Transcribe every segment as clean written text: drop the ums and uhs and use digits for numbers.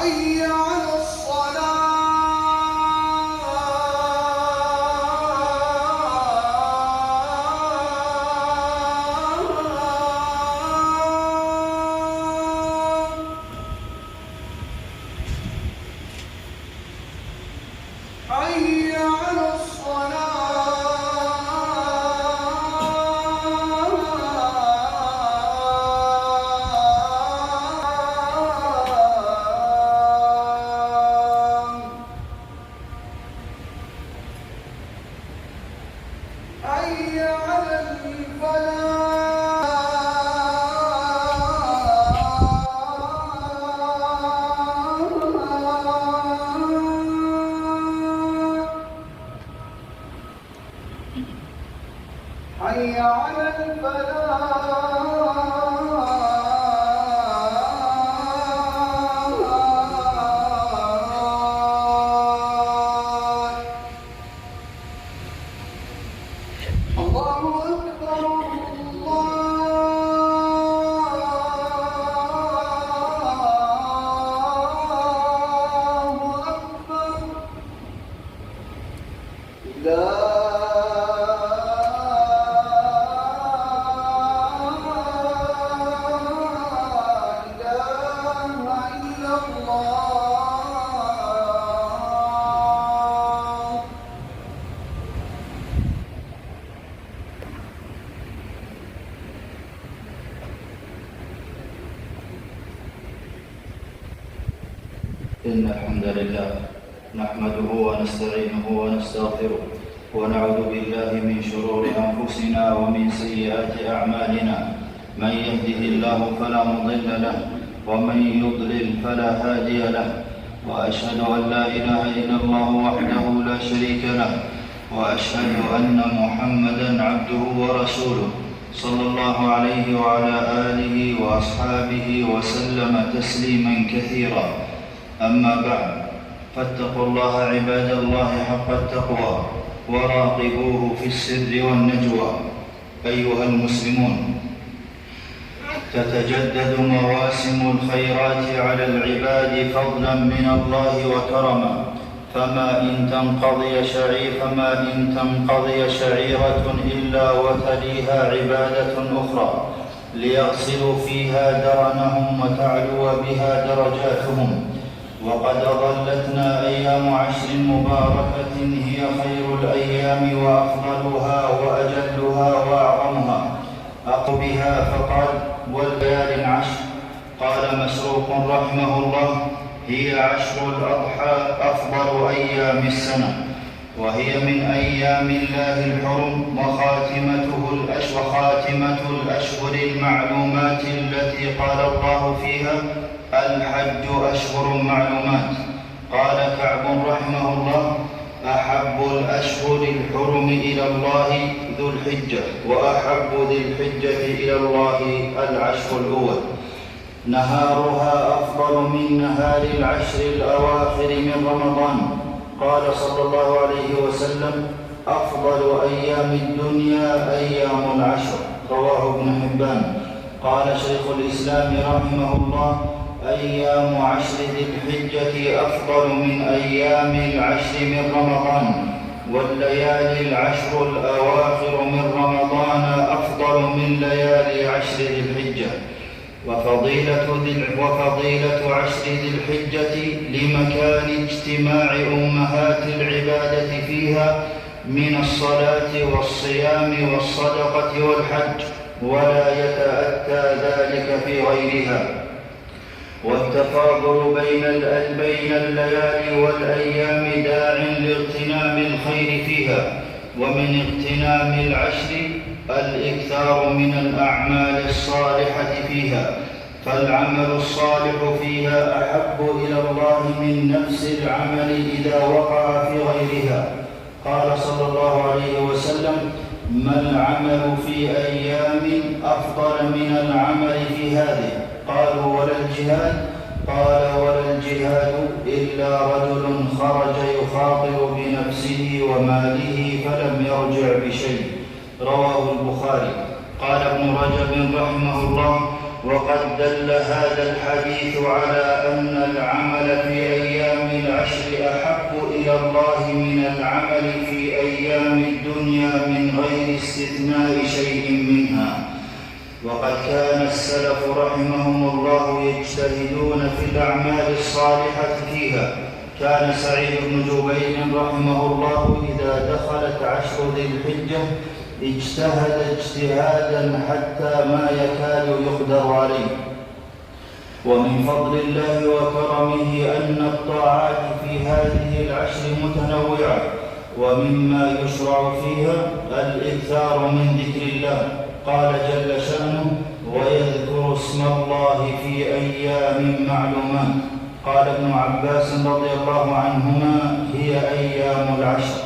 حي على حي على حي على حي على الله أكبر الله أكبر لا إن الحمد لله نحمده ونستعينه ونستغفره ونعوذ بالله من شرور أنفسنا ومن سيئات أعمالنا. من يهده الله فلا مضل له ومن يضلل فلا هادي له، وأشهد أن لا إله إلا الله وحده لا شريك له، وأشهد أن محمدًا عبده ورسوله صلى الله عليه وعلى آله وأصحابه وسلم تسليمًا كثيرًا. أما بعد، فاتقوا الله عباد الله حق التقوى وراقبوه في السر والنجوى. أيها المسلمون، تتجدد مواسم الخيرات على العباد فضلا من الله وكرما، فما إن تنقضي شعيرة إلا وتليها عبادة أخرى ليغسلوا فيها درنهم وتعلو بها درجاتهم. وقد أظلتنا أيام عشر مباركة هي خير الأيام وأفضلها وأجلها وأعظمها. بها فقال: والليالي العشر. قال مسروق رحمه الله: هي عشر الأضحى أفضل أيام السنة، وهي من أيام الله الحرم، وخاتمة الأشهر المعلومات التي قال الله فيها: الحج أشهر معلومات. قال كعب رحمه الله: أحب الأشهر الحرم إلى الله ذو الحجة، وأحب ذي الحجة إلى الله العشر الأول. نهارها أفضل من نهار العشر الأواخر من رمضان. قال صلى الله عليه وسلم: أفضل أيام الدنيا أيام العشر. رواه ابن حبان. قال شيخ الإسلام رحمه الله: أيام عشر ذي الحجة أفضل من أيام العشر من رمضان، والليالي العشر الأواخر من رمضان أفضل من ليالي عشر ذي الحجة. وفضيلة عشر ذي الحجة لمكان اجتماع أمهات العبادة فيها من الصلاة والصيام والصدقة والحج، ولا يتأتى ذلك في غيرها. والتفاضل بين الليالي والأيام داع لاغتنام الخير فيها. ومن اغتنام العشر الإكثار من الأعمال الصالحة فيها، فالعمل الصالح فيها أحب إلى الله من نفس العمل إذا وقع في غيرها. قال صلى الله عليه وسلم: ما العمل في أيام أفضل من العمل في هذه؟ قالوا: ولا الجهاد؟ قال: ولا الجهاد إلا رجل خرج يخاطر بنفسه وماله فلم يرجع بشيء. رواه البخاري. قال ابن رجب رحمه الله: وقد دل هذا الحديث على أن العمل في أيام العشر أحب إلى الله من العمل في أيام الدنيا من غير استثناء شيء منها. وقد كان السلف رحمهم الله يجتهدون في الأعمال الصالحة فيها. كان سعيد بن جبير رحمه الله إذا دخلت عشر ذي الحجة اجتهد اجتهادا حتى ما يكاد يقدر عليه. ومن فضل الله وكرمه أن الطاعات في هذه العشر متنوعة، ومما يشرع فيها الإكثار من ذكر الله. قال جل شأنه: ويذكر اسم الله في أيام معلومات. قال ابن عباس رضي الله عنهما: هي أيام العشر.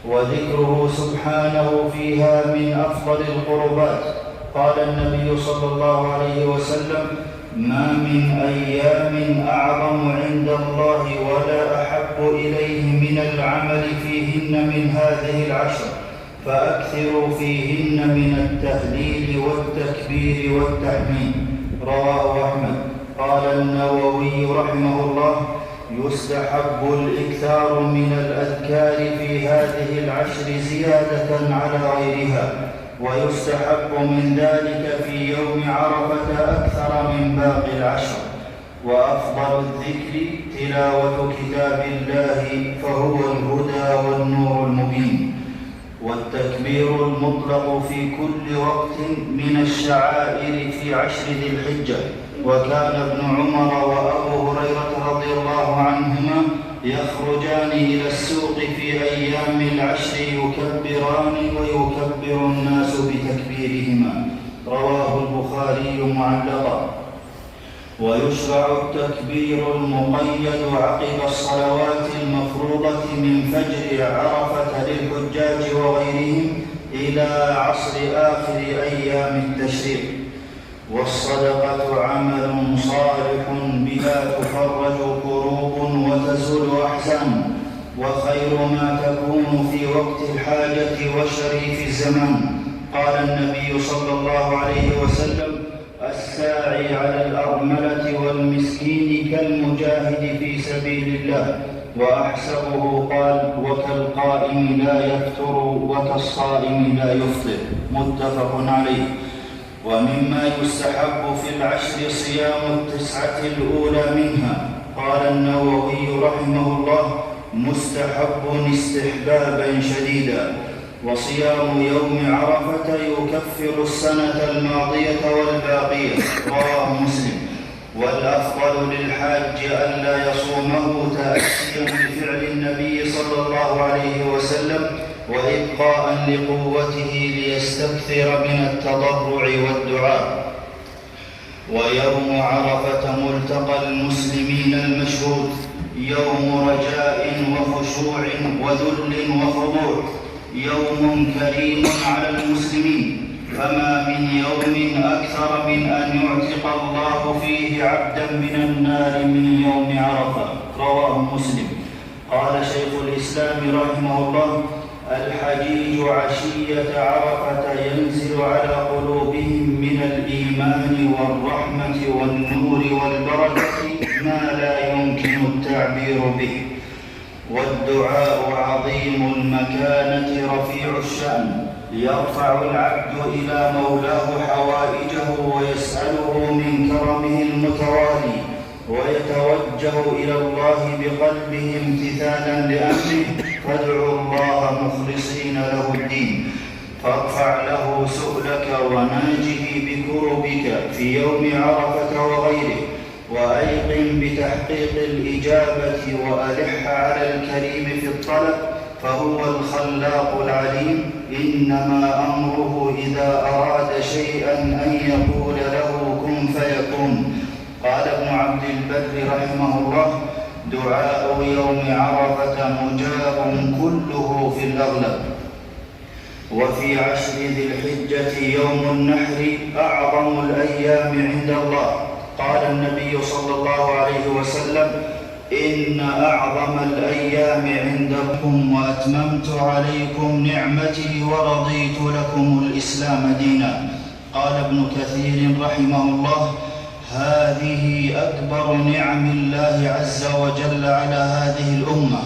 وذكره سبحانه فيها من أفضل القربات. قال النبي صلى الله عليه وسلم: ما من أيام أعظم عند الله ولا أحب إليه من العمل فيهن من هذه العشر، فأكثروا فيهن من التهليل والتكبير والتحميد. رواه أحمد. قال النووي رحمه الله: يستحب الإكثار من الأذكار في هذه العشر زيادة على غيرها، ويستحب من ذلك في يوم عرفة أكثر من باقي العشر. وأفضل الذكر تلاوة كتاب الله، فهو الهدى والنور المبين. والتكبير المطلق في كل وقت من الشعائر في عشر ذي الحجة. وكان ابن عمر وأبو هريرة رضي الله عنهما يخرجان إلى السوق في أيام العشر يكبران ويكبر الناس بتكبيرهما. رواه البخاري معلقا. ويشرع التكبير المقيد عقب الصلوات المفروضة من فجر عرفة للحجاج وغيرهم إلى عصر آخر أيام التشريق. والصدقة عمل صالح بها تفرج كروب وتزول أحزان، وخير ما تكون في وقت الحاجة وشريف الزمان. قال النبي صلى الله عليه وسلم: الساعي على الأرملة والمسكين كالمجاهد في سبيل الله. وأحسبه قال: وكالقائم لا يفطر وكالصائم لا يفطر. متفق عليه. ومما يستحب في العشر صيام التسعة الأولى منها. قال النووي رحمه الله: مستحب استحبابا شديدا. وصيام يوم عرفة يكفر السنة الماضية والباقية. رواه مسلم. والأفضل للحاج ألا يصومه تأسيا بفعل النبي صلى الله عليه وسلم وإبقاء لقوته ليستكثر من التضرع والدعاء. ويوم عرفة ملتقى المسلمين المشهود، يوم رجاء وخشوع وذل وخضوع، يوم كريم على المسلمين، فما من يوم أكثر من أن يعتق الله فيه عبدا من النار من يوم عرفة. رواه مسلم. قال شيخ الإسلام رحمه الله: الحجيج عشية عرفة ينزل على قلوبهم من الإيمان والرحمة والنور والبركة ما لا يمكن التعبير به. والدعاء عظيم المكانة رفيع الشأن، يرفع العبد إلى مولاه حوائجه ويسأله من كرمه المتوالي، ويتوجه إلى الله بقلبه امتثالا لأمره. فادعوا الله مخلصين له الدين، فارفع له سؤلك وناجه بكربك في يوم عرفة وغيره، وأيقن بتحقيق الإجابة وألح على الكريم في الطلب، فهو الخلاق العليم. إنما أمره إذا أراد شيئا أن يقول له كن فيكون. قال ابن عبد البر رحمه الله: دعاء يوم عرفة مجاب كله في الأغلب. وفي عشر ذي الحجة يوم النحر أعظم الأيام عند الله. قال النبي صلى الله عليه وسلم: إن أعظم الأيام عندكم وأتممت عليكم نعمتي ورضيت لكم الإسلام دينا. قال ابن كثير رحمه الله: هذه أكبر نعم الله عز وجل على هذه الأمة،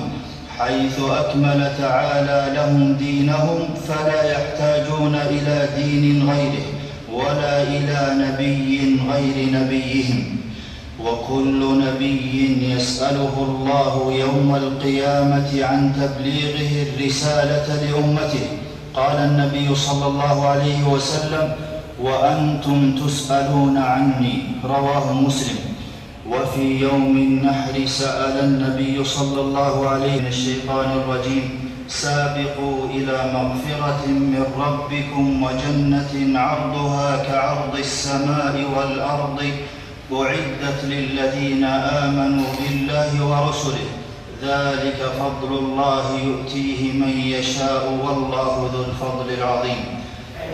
حيث أكمل تعالى لهم دينهم فلا يحتاجون إلى دين غيره ولا إلى نبي غير نبيهم، وكل نبي يسأله الله يوم القيامة عن تبليغه الرسالة لأمته. قال النبي صلى الله عليه وسلم: وأنتم تسألون عني، رواه مسلم. وفي يوم النحر سأل النبي صلى الله عليه وسلم: الشيطان الرجيم: سابقوا إلى مغفرة من ربكم وجنة عرضها كعرض السماء والأرض أعدت للذين آمنوا بالله ورسله، ذلك فضل الله يؤتيه من يشاء والله ذو الفضل العظيم.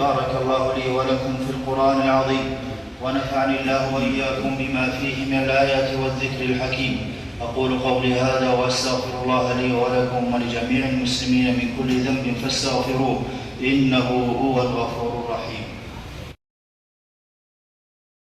بارك الله لي ولكم في القرآن العظيم، ونفعني الله وإياكم بما فيه من الآيات والذكر الحكيم. أقول قولي هذا وأستغفر الله لي ولكم ولجميع المسلمين من كل ذنب فاستغفروه إنه هو الغفور الرحيم.